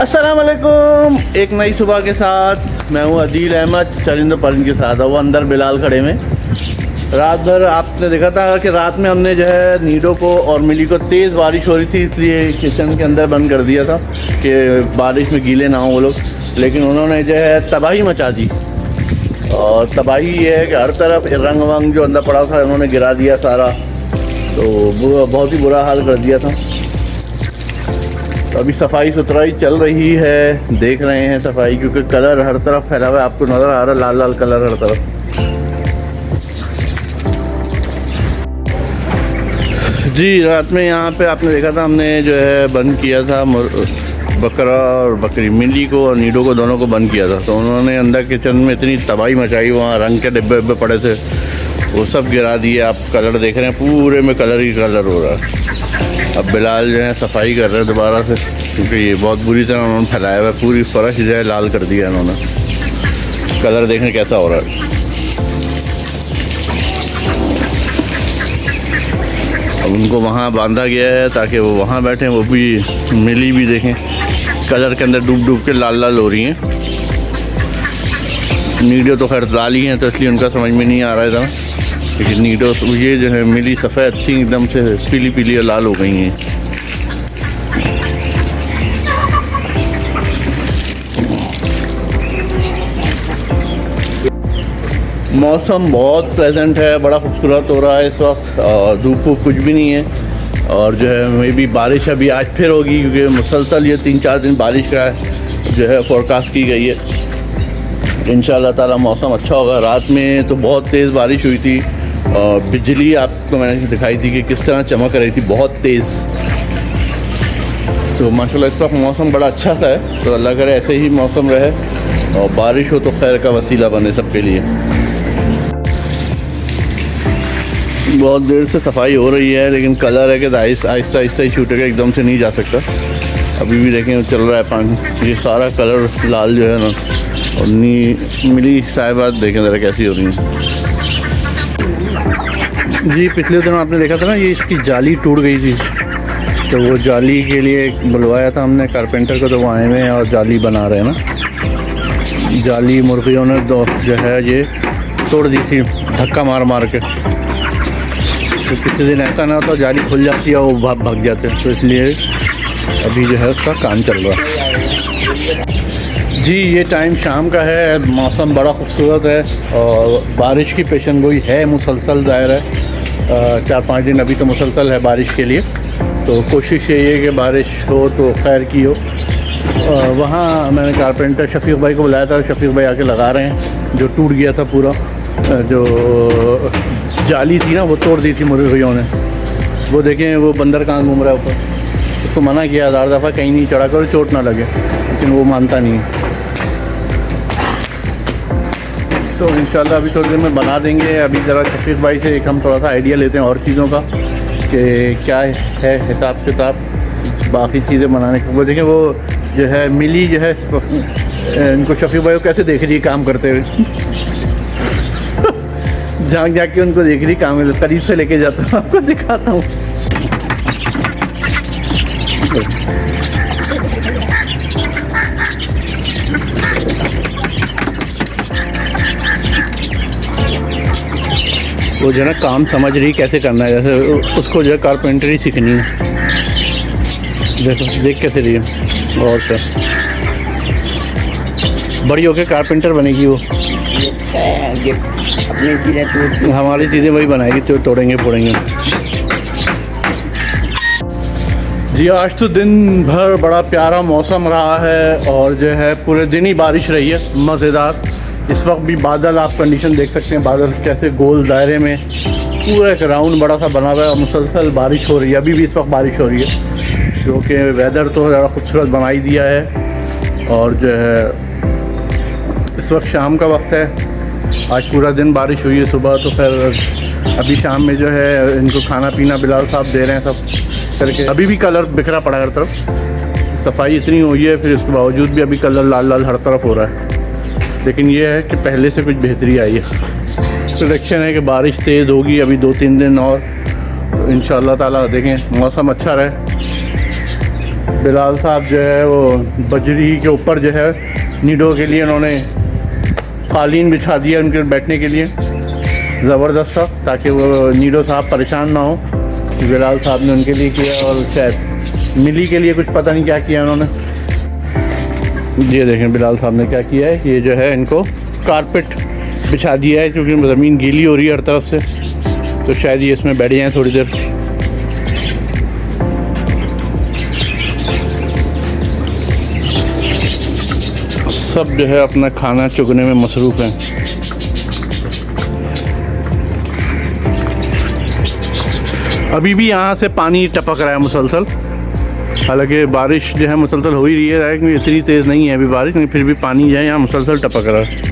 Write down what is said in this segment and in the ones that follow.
अस्सलाम वालेकुम। एक नई सुबह के साथ मैं हूँ अदील अहमद चरिंदर परिंद के साथ। वो अंदर बिलाल खड़े में। रात भर आपने देखा था कि रात में हमने जो है नीडो को और मिली को तेज़ बारिश हो रही थी, इसलिए किचन के अंदर बंद कर दिया था कि बारिश में गीले ना हो वो लोग। लेकिन उन्होंने जो है तबाही मचा दी। और तबाही ये है कि हर तरफ रंग वंग जो अंदर पड़ा था उन्होंने गिरा दिया सारा, तो बहुत ही बुरा हाल कर दिया था। तो अभी सफाई सुथराई चल रही है, देख रहे हैं सफाई, क्योंकि कलर हर तरफ फैला हुआ है, आपको नज़र आ रहा है लाल लाल कलर हर तरफ। जी रात में यहाँ पे आपने देखा था हमने जो है बंद किया था बकरा और बकरी, मिली को और नीडो को, दोनों को बंद किया था। तो उन्होंने अंदर किचन में इतनी तबाही मचाई, वहाँ रंग के डिब्बे डिब्बे पड़े थे वो सब गिरा दिए। आप कलर देख रहे हैं, पूरे में कलर ही कलर हो रहा है। अब बिलाल जो है सफाई कर रहे हैं दोबारा से, क्योंकि ये बहुत बुरी तरह उन्होंने फैलाया हुआ है। पूरी फर्श जो है लाल कर दिया इन्होंने। कलर देखें कैसा हो रहा है। अब उनको वहाँ बांधा गया है ताकि वो वहाँ बैठें, वो भी मिली भी देखें कलर के अंदर डूब डूब के लाल लाल हो रही हैं। नीडो तो खैर लाल ही हैं, तो इसलिए उनका समझ में नहीं आ रहा है था। लेकिन नीडो ये जो है मिली सफ़ेद थी, एकदम से पीली पीली और लाल हो गई हैं। मौसम बहुत प्लेजेंट है, बड़ा खूबसूरत हो रहा है इस वक्त। धूप कुछ भी नहीं है। और जो है मे भी बारिश अभी आज फिर होगी, क्योंकि मुसलसल ये 3-4 दिन बारिश का जो है फोरकास्ट की गई है। इंशाअल्लाह ताला मौसम अच्छा होगा। रात में तो बहुत तेज़ बारिश हुई थी और बिजली आपको मैंने दिखाई थी कि किस तरह चमक रही थी, बहुत तेज़। तो माशाल्लाह इस वक्त मौसम बड़ा अच्छा सा है। तो अल्लाह करे ऐसे ही मौसम रहे और बारिश हो तो खैर का वसीला बने सबके लिए। बहुत देर से सफाई हो रही है, लेकिन कलर है कि आहिस्ता आहिस्ता ही छूटेगा, एकदम से नहीं जा सकता। अभी भी देखें चल रहा है पानी, ये सारा कलर लाल जो है ना। और मिली साहिबात देखें ज़रा कैसी हो रही हैं। जी पिछले दिनों आपने देखा था ना, ये इसकी जाली टूट गई थी, तो वो जाली के लिए बुलवाया था हमने कारपेंटर को, तो वो आए हुए हैं और जाली बना रहे हैं ना। जाली मुर्गियों ने जो है ये तोड़ दी थी धक्का मार मार के। तो किसी दिन ऐसा ना होता जाली खुल जाती है और वो भाग जाते हैं, तो इसलिए अभी जो है उसका काम चल रहा है। जी ये टाइम शाम का है, मौसम बड़ा खूबसूरत है और बारिश की पेशनगोई है मुसलसल, ज़ाहिर है 4-5 दिन अभी तो मुसलसल है बारिश के लिए। तो कोशिश यही है कि बारिश हो तो खैर की हो। वहाँ मैंने कारपेंटर शफीक भाई को बुलाया था, शफीक भाई आके लगा रहे हैं। जो टूट गया था पूरा, जो जाली थी ना वो तोड़ दी थी मुर्गियों ने। वो देखें वो बंदर कहाँ घूम रहा है ऊपर। उसको मना किया 1000 दफ़ा कहीं नहीं चढ़ा करो, चोट ना लगे, लेकिन वो मानता नहीं है। तो इंशाल्लाह अभी थोड़ी देर में बना देंगे। अभी ज़रा शफीक भाई से एक हम थोड़ा सा आइडिया लेते हैं और चीज़ों का कि क्या है हिसाब किताब बाकी चीज़ें बनाने को। वो देखें वो जो है मिली जो है इनको शफीक भाई को कैसे देख रही है काम करते हुए। झाँक झाँक के उनको देख रही काम है। करीब से लेके जाता हूँ, आपको दिखाता हूँ। वो जो है ना काम समझ रही कैसे करना है, जैसे उसको जो है कारपेंटरी सीखनी है। देखो देख कैसे रही है। और क्या बड़ी होके कारपेंटर बनेगी वो। अपनी चीज़ें हमारी चीज़ें वही बनाएगी, तो तोड़ेंगे फोड़ेंगे। जी आज तो दिन भर बड़ा प्यारा मौसम रहा है और जो है पूरे दिन ही बारिश रही है मज़ेदार। इस वक्त भी बादल आप कंडीशन देख सकते हैं, बादल कैसे गोल दायरे में पूरा एक राउंड बड़ा सा बना हुआ है और मुसलसल बारिश हो रही है। अभी भी इस वक्त बारिश हो रही है, जो कि वेदर तो ज़रा खूबसूरत बना ही दिया है। और जो है इस वक्त शाम का वक्त है, आज पूरा दिन बारिश हुई है सुबह, तो फिर अभी शाम में जो है इनको खाना पीना बिलाल साहब दे रहे हैं सब करके। अभी भी कलर बिखरा पड़ा है हर तरफ, सफाई इतनी हुई है फिर उसके बावजूद भी अभी कलर लाल लाल हर तरफ हो रहा है। लेकिन ये है कि पहले से कुछ बेहतरी आई है। प्रेडिक्शन है कि बारिश तेज़ होगी अभी 2-3 दिन और, तो इंशाअल्लाह ताला देखें मौसम अच्छा रहे। बिलाल साहब जो है वो बजरी के ऊपर जो है नीडो के लिए उन्होंने कालीन बिछा दिया उनके बैठने के लिए ज़बरदस्त था, ताकि वो नीडो साहब परेशान ना हो। बिलाल साहब ने उनके लिए किया, और शायद मिली के लिए कुछ पता नहीं क्या किया उन्होंने। ये देखें बिलाल साहब ने क्या किया है, ये जो है इनको कारपेट बिछा दिया है क्योंकि ज़मीन गीली हो रही है हर तरफ से, तो शायद ये इसमें बैठ जाएँ थोड़ी देर। सब जो है अपना खाना चुगने में मसरूफ़ हैं। अभी भी यहाँ से पानी टपक रहा है मुसलसल, हालांकि बारिश जो है मुसलसल हो ही रही है, लेकिन इतनी तेज़ नहीं है अभी बारिश, लेकिन फिर भी पानी जो है यहाँ मुसलसल टपक रहा है।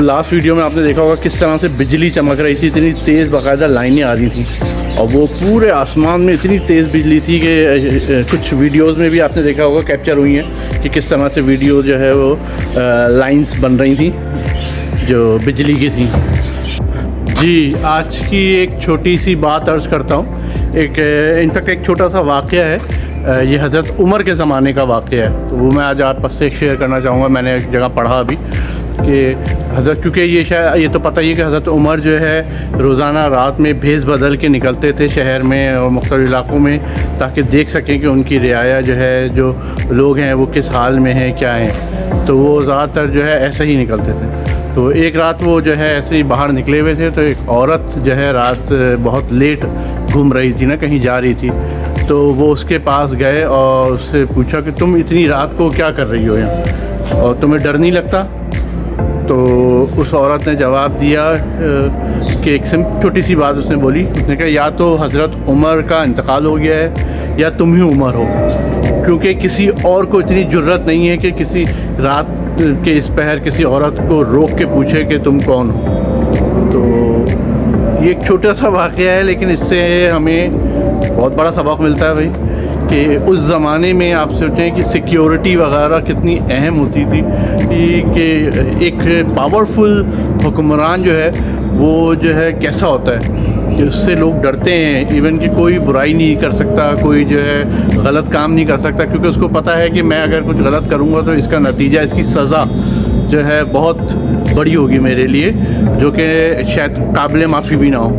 लास्ट वीडियो में आपने देखा होगा किस तरह से बिजली चमक रही थी, इतनी तेज़ बाकायदा लाइनें आ रही थी, और वो पूरे आसमान में इतनी तेज़ बिजली थी कि कुछ वीडियोस में भी आपने देखा होगा कैप्चर हुई हैं कि किस तरह से वीडियो जो है वो लाइंस बन रही थी जो बिजली की थी। जी, आज की एक छोटी सी बात अर्ज़ करता हूँ। इनफैक्ट एक छोटा सा वाक़या है, ये हज़रत उमर के ज़माने का वाक़या है, तो वो मैं आज आप से शेयर करना चाहूँगा। मैंने एक जगह पढ़ा अभी कि हज़रत, क्योंकि ये तो पता ही है कि हज़रत उमर जो है रोज़ाना रात में भेस बदल के निकलते थे शहर में और मुख्तलिफ इलाक़ों में, ताकि देख सकें कि उनकी रियाया जो है, जो लोग हैं वो किस हाल में हैं, क्या हैं। तो वो ज़्यादातर जो है ऐसे ही निकलते थे। तो एक रात वो जो है ऐसे ही बाहर निकले हुए थे, तो एक औरत जो है रात बहुत लेट घूम रही थी ना, कहीं जा रही थी, तो वो उसके पास गए और उससे पूछा कि तुम इतनी रात को क्या कर रही हो यहाँ, और तुम्हें डर नहीं लगता? तो उस औरत ने जवाब दिया कि एक छोटी सी बात उसने बोली। उसने कहा, या तो हज़रत उमर का इंतकाल हो गया है या तुम ही उमर हो, क्योंकि किसी और को इतनी जुर्रत नहीं है कि किसी रात के इस पहर किसी औरत को रोक के पूछे कि तुम कौन हो। तो ये एक छोटा सा वाक़या है, लेकिन इससे हमें बहुत बड़ा सबक मिलता है भाई, कि उस ज़माने में आप सोचें कि सिक्योरिटी वगैरह कितनी अहम होती थी, कि एक पावरफुल हुक्मरान जो है वो जो है कैसा होता है कि उससे लोग डरते हैं। इवन कि कोई बुराई नहीं कर सकता, कोई जो है गलत काम नहीं कर सकता, क्योंकि उसको पता है कि मैं अगर कुछ गलत करूँगा तो इसका नतीजा, इसकी सज़ा जो है बहुत बड़ी होगी मेरे लिए, जो कि शायद काबिल माफ़ी भी ना हो।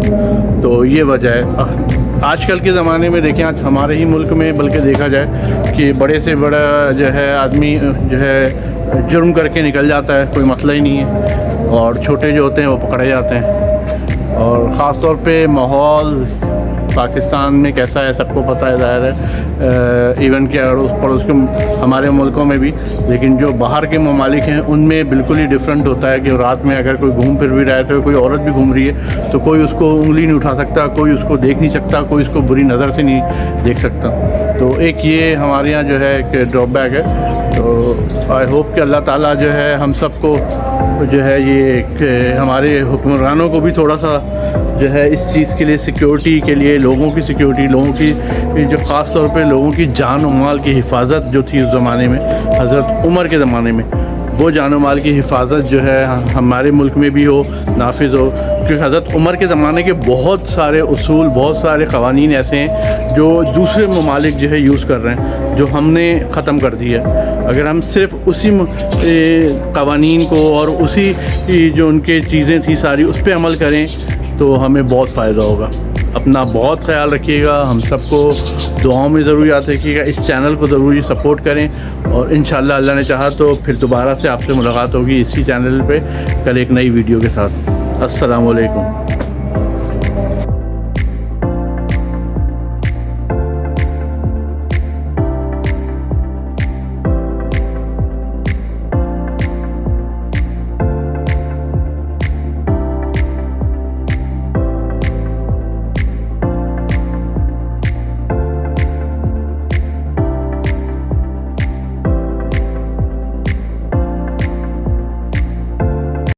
तो ये वजह है। आजकल के ज़माने में देखें, आज हमारे ही मुल्क में बल्कि देखा जाए कि बड़े से बड़ा जो है आदमी जो है जुर्म करके निकल जाता है, कोई मसला ही नहीं है, और छोटे जो होते हैं वो पकड़े जाते हैं। और ख़ास तौर पे माहौल पाकिस्तान में कैसा है सबको पता है, ज़ाहिर है, इवन कि अड़ोस पड़ोस के हमारे मुल्कों में भी, लेकिन जो बाहर के ममालिक हैं उनमें बिल्कुल ही डिफरेंट होता है कि रात में अगर कोई घूम फिर भी रहा है, तो कोई औरत भी घूम रही है तो कोई उसको उंगली नहीं उठा सकता, कोई उसको देख नहीं सकता, कोई उसको बुरी नज़र से नहीं देख सकता। तो एक ये हमारे यहाँ जो है एक ड्रॉबैक है। तो आई होप कि अल्लाह ताला जो है हम सबको जो है ये हमारे हुक्मरानों को भी थोड़ा सा जो है इस चीज़ के लिए, सिक्योरिटी के लिए, लोगों की सिक्योरिटी, लोगों की जो ख़ास तौर पे लोगों की जान और माल की हिफाजत जो थी उस ज़माने में, हज़रत उमर के ज़माने में, वो जान और माल की हिफाजत जो है हमारे मुल्क में भी हो, नाफिज हो। क्योंकि हज़रत उमर के ज़माने के बहुत सारे उसूल, बहुत सारे क़वानीन ऐसे हैं जो दूसरे ममालिक जो है यूज़ कर रहे हैं, जो हमने ख़त्म कर दिया। अगर हम सिर्फ़ उसी क़वानीन को और उसी जो उनके चीज़ें थी सारी उस पर अमल करें तो हमें बहुत फ़ायदा होगा। अपना बहुत ख्याल रखिएगा, हम सबको दुआओं में ज़रूर याद रखिएगा। इस चैनल को ज़रूर सपोर्ट करें, और इंशाअल्लाह अल्लाह ने चाहा तो फिर दोबारा से आपसे मुलाकात होगी इसी चैनल पे कल एक नई वीडियो के साथ। अस्सलाम वालेकुम।